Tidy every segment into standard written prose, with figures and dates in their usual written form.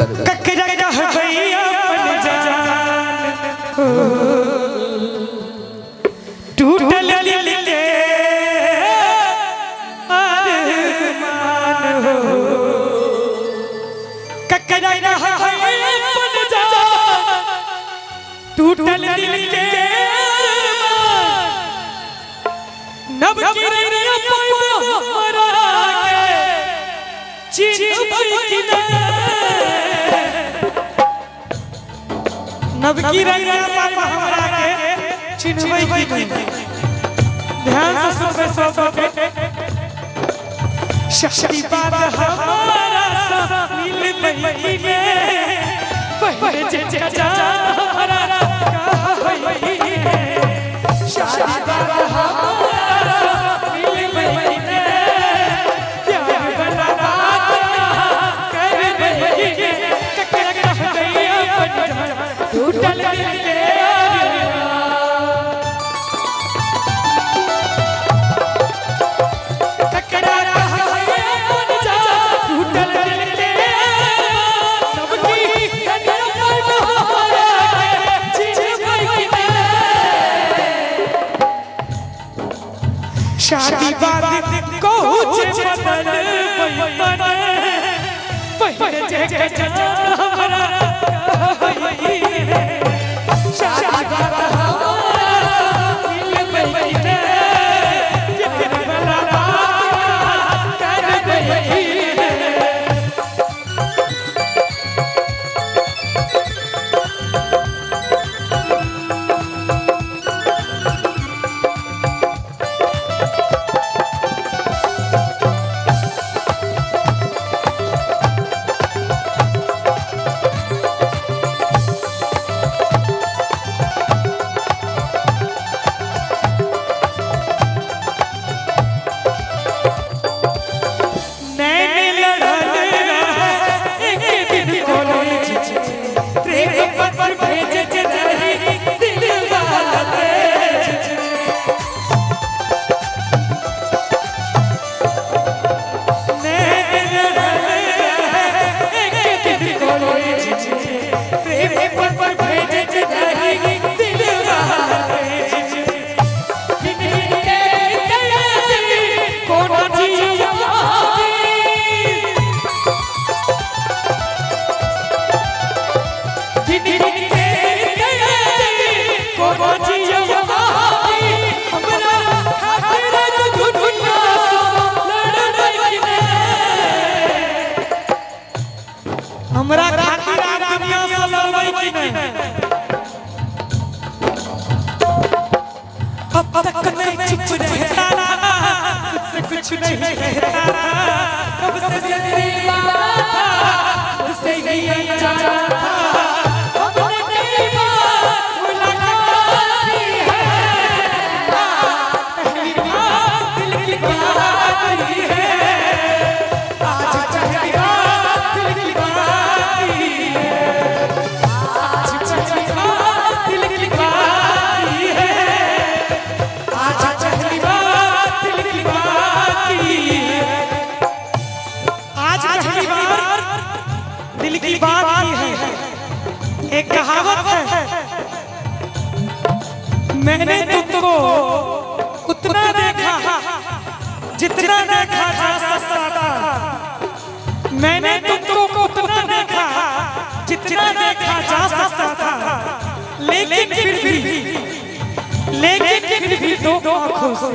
ककरा कह भैया अपन जान टूटल दिल के अरमान हो ककरा कह भैया अपन जान टूटल दिल के नब गिरिया पाइबो हमरा के चिन्हबै कि नहीं नब गिरिया पाइबो हमरा के चिन्हबै कि नहीं ध्यान से सुनबे सब शक्ति बात हमारा सब मिलबै कि नहीं पहले जे जा हमरा कहबै शक्ति बात शादी बात कहूछ बदल पहले जे हमरा कहबै शादी बात हमारा मिलबै कि हमरा खातिर दुनिया से लड़बै कि नहीं अब तक नहीं चुप रहता कुछ कुछ नहीं कहता कब से तेरी बात से नहीं जाना हमने कई बार मुलाकात की है पहली बार दिल की बात है आज चाहे एक कहावत है मैंने तुमको उतना देखा जितना देखा जा सकता था मैंने तुमको उतना देखा जितना देखा जा सकता था लेकिन फिर भी दो आंखों से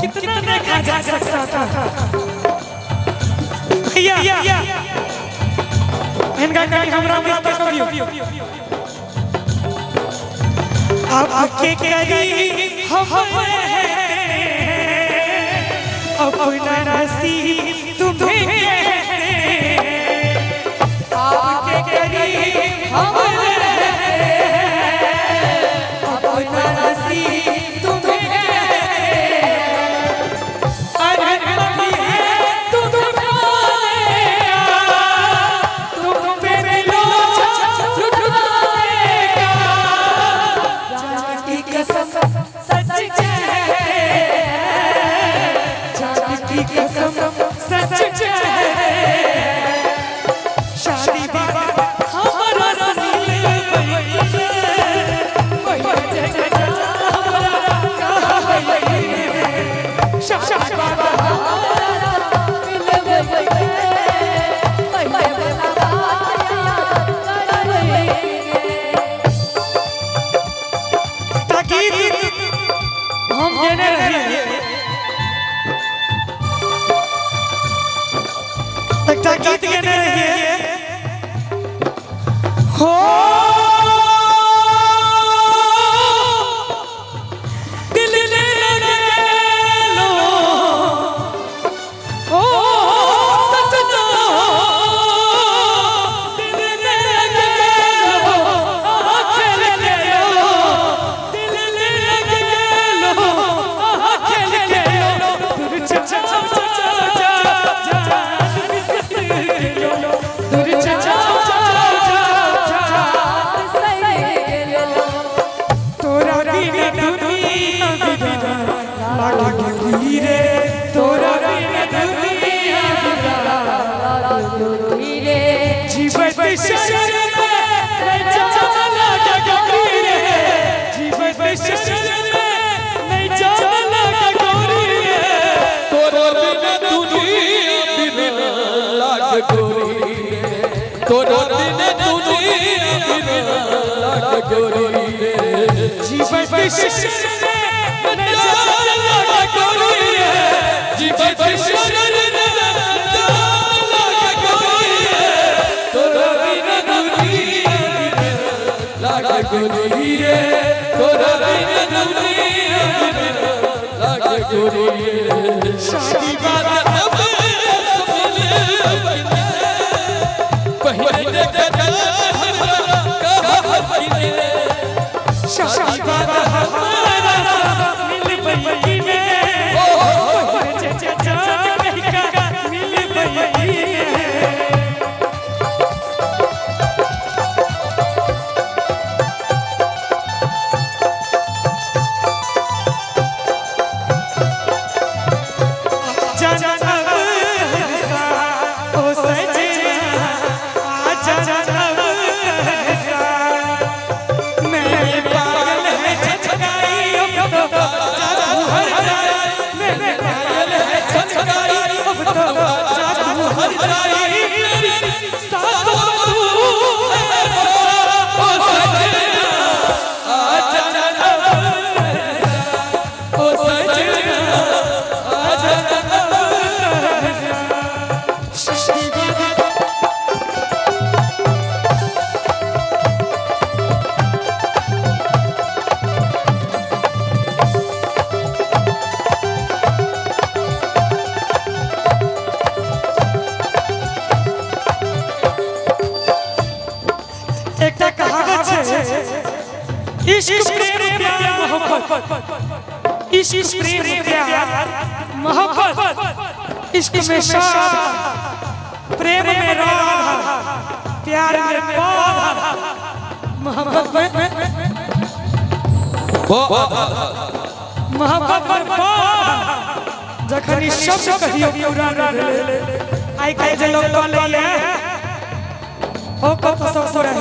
कितना देखा जा सकता था भैया इनका कहीं हमरा मस्त करियो आपके करी हम हैं अपना नसीब तुम्हें आपके करी हम हैं अपना नसीब तुम्हें अरे सच है जान की कसम शरण में नहीं जाना लगा गौरी रे जीवन शरण में नहीं जाना लगा गौरी रे तोरा बिना दुनिया बिना लाग गोरी तोरा बिना दुनिया बिना लाग गोरी जीवन शरण में नहीं जाना लगा गौरी रे जीवन शरण में लाग गोरी तोरा बिना दुनिया लाग गोरी रे तोरा बिना दुनिया बिना लाग गोरी शादी बात अब सपने पहले कदा हमरा कहा पीने शादी बात हमारा मिल बई में मिल बई इश्क प्रेम प्यार मोहब्बत इश्क प्रेम प्यार मोहब्बत इश्क में शाद प्रेम में राधा प्यार में बाधा मोहब्बत में बाधा जखन ई शब्द कहियो पूरा न भेले आइ काल्हि जे लोग बोले ओ कत सब सोरा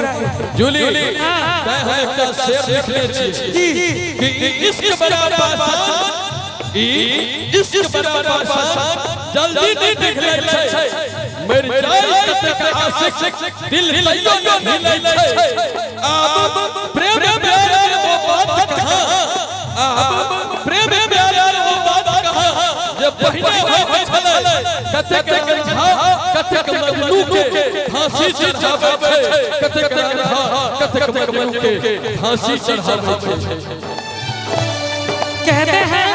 जूली तै हम एकटा शेर लिखले छी कि इश्क बराबर आसान इश्क बराबर आसान जल्दी नहीं निकले छै मर जाय कतेक आशिक दिल हिलैयो न हिलै छै आब प्रेम प्यार वो बात कहां आब प्रेम प्यार वो बात कहां जब पहिने होय छलै कतेक घा कतेक मजनू के फांसी चढ़ाबै छै कतेक घा कतेक मजनू के फांसी चढ़ाबै छै कहते हैं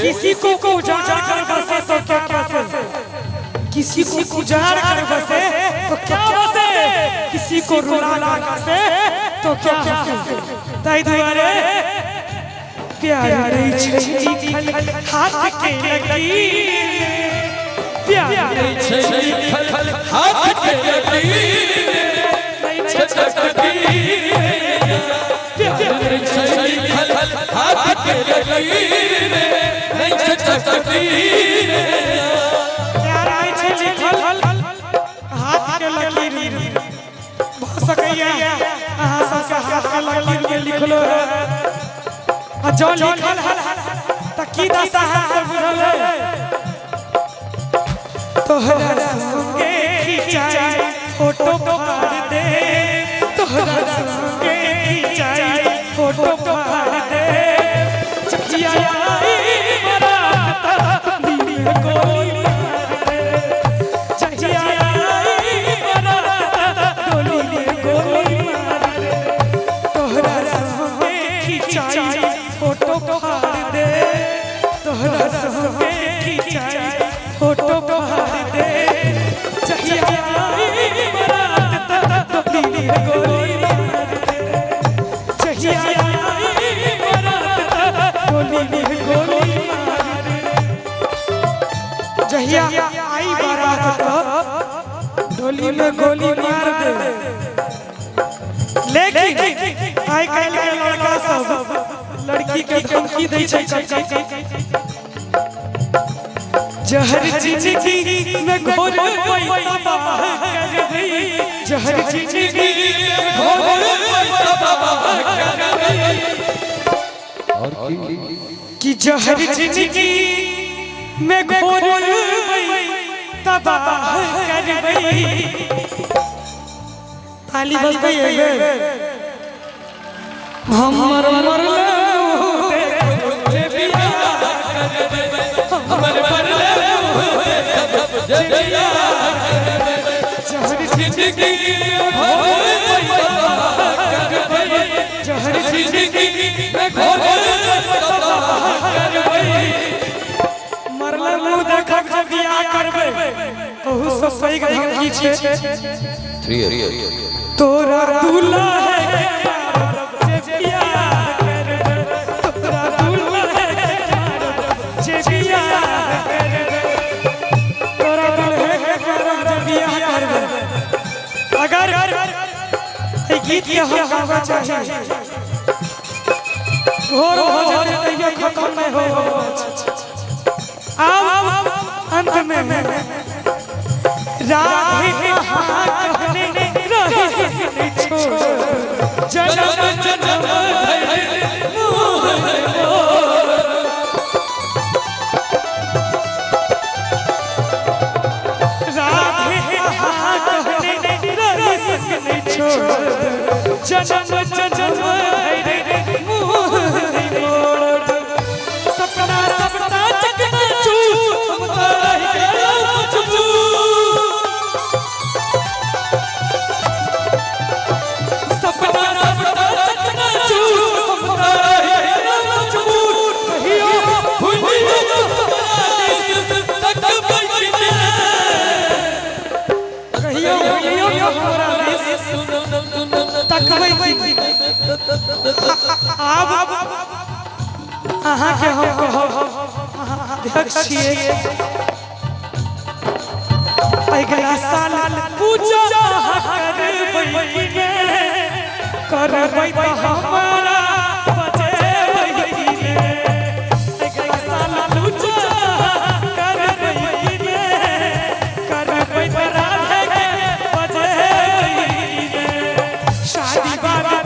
किसी को उजाड़ कर बसे तो क्या बसे किसी को उजाड़ कर बसे तो क्या बसे किसी को रुला कर बसे तो क्या बसे ताई तुम्हारे प्यारे छड़ी हाथ के लगी प्यारे छड़ी हाथ के लगी छटकती प्यारे छड़ी हाथ के लगी नहीं छटकती प्यारे छड़ी हाथ के लगी बहुत सकैया अहाँ सब हाथ के लगी में लिखलो जो लिखल त की दशा है सब बुझल तोहरा संगे खिंचाई फोटो फाड़ दे तोहरा संगे खिंचाई फोटो फाड़ दे चचिया आई बरात दिल में गोली मार दे चचिया आई बरात डोली में गोली मार दे तोहरा संगे खिंचाई फोटो फाड़ दे तोहरा संगे खिंचाई फोटो फाड़ दे चाहिए आई बरात डोली में गोली मार दे चाहिए आई बरात डोली में गोली मार दे जहिया आई बारात डोली में गोली मार दे लेकिन आई काल्हि के लड़का सब लड़की के धमकी दै छै जहर जिंदगी में घोर पैता कर गई जहर जिंदगी कि जहर जिंदगी में घोर तबाह करबई ताली बजबई हमर मरले हमर मरले जहर जिंदगी जहर जिंदगी में घोर मरले मुंह देखा बियाह करबे ओहू सब सही धमकी छे तोरा दूल्हा है जे बियाह करबे तोरा दूल्हा है जे बियाह करबे तोरा दूल्हा है जे बियाह करबे अगर ए गीत के हम गावा चाहिए और हो जाए तैयो खत्म नहीं हो आओ अंत में राधे कहाँ कहने रहे छोड़ जन्म जन्म राधे कहाँ कहने रहे छोड़ जन्म जन्म सपना सपना चकना चूर अहाँ के हम अध्यक्ष छिए अगला साल पूजा करबै त हमारा बजेबै ने अगला साल पूजा करबै त राधे के बजेबै ने शादी बाबा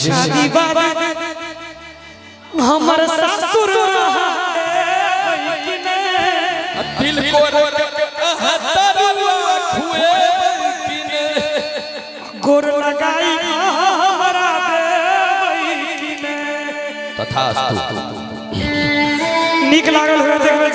शादी बाबा हमर ससुर दिल को गोर लगाई हमरा देबै कि ने तथास्तु नीक लागल हो देखबै।